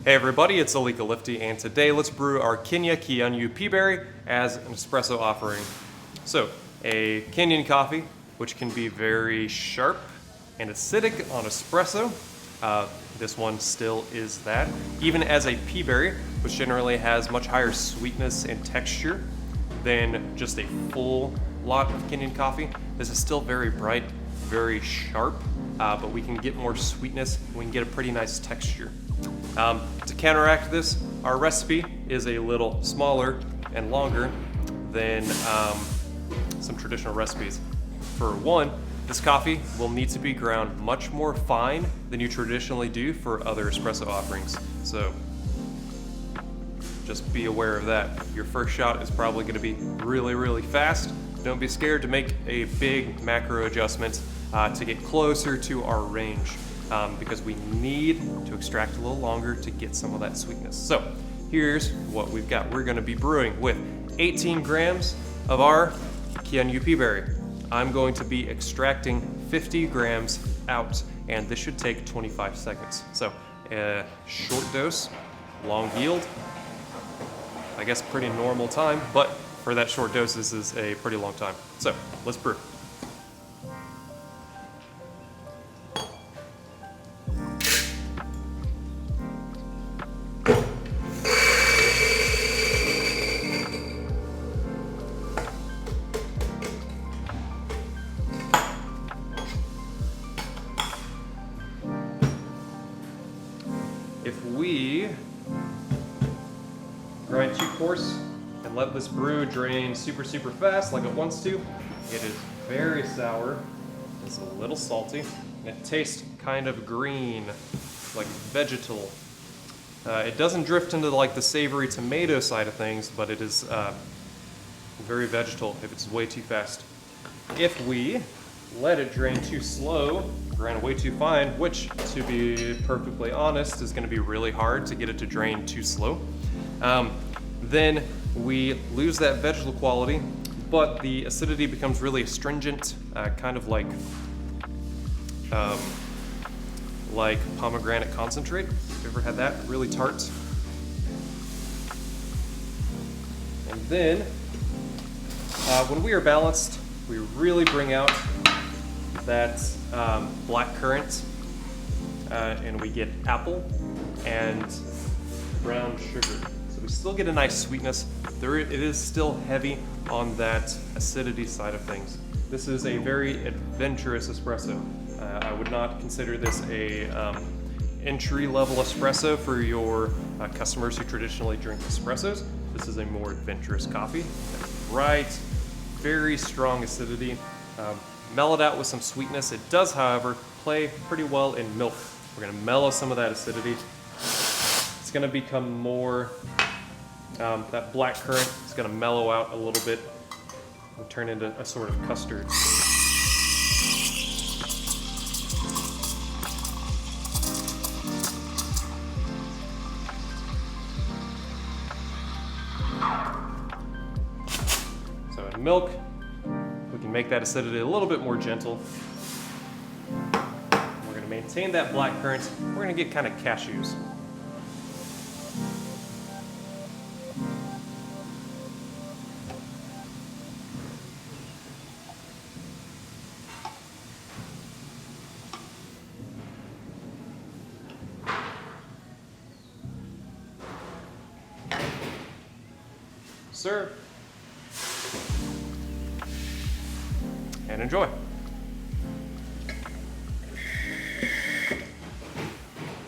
Hey everybody, it's Alika Lifty, and today let's brew our Kiunyu Peaberry as an espresso offering. So, a Kenyan coffee, which can be very sharp and acidic on espresso. This one still is that. Even as a Peaberry, which generally has much higher sweetness and texture than just a full lot of Kenyan coffee, this is still very bright, very sharp, but we can get more sweetness, we can get a pretty nice texture. To counteract this, our recipe is a little smaller and longer than some traditional recipes. For one, this coffee will need to be ground much more fine than you traditionally do for other espresso offerings. So just be aware of that. Your first shot is probably going to be really fast. Don't be scared to make a big macro adjustment to get closer to our range. Because we need to extract a little longer to get some of that sweetness. So here's what we've got. We're gonna be brewing with 18 grams of our Kiunyu Peaberry. I'm going to be extracting 50 grams out, and this should take 25 seconds. So a short dose, long yield. I guess pretty normal time, but for that short dose, this is a pretty long time. So let's brew. If we grind too coarse and let this brew drain super fast like it wants to, it is very sour, it's a little salty, and it tastes kind of green, like vegetal. It doesn't drift into like the savory tomato side of things, but it is very vegetal if it's way too fast. If we let it drain too slow, grind way too fine, which, to be perfectly honest, is going to be really hard to get it to drain too slow, then we lose that vegetal quality, but the acidity becomes really astringent, kind of like pomegranate concentrate. Have you ever had that? Really tart. And then, when we are balanced, we really bring out that black currant, and we get apple and brown sugar. So we still get a nice sweetness. It is still heavy on that acidity side of things. This is a very adventurous espresso. I would not consider this a entry-level espresso for your customers who traditionally drink espressos. This is a more adventurous coffee. Bright, very strong acidity. Mellowed out with some sweetness. It does, however, play pretty well in milk. We're going to mellow some of that acidity. It's going to become more, that black currant is going to mellow out a little bit and turn into a sort of custard. So in milk, we can make that acidity a little bit more gentle. We're going to maintain that black currant. We're going to get kind of cashews. Serve and enjoy.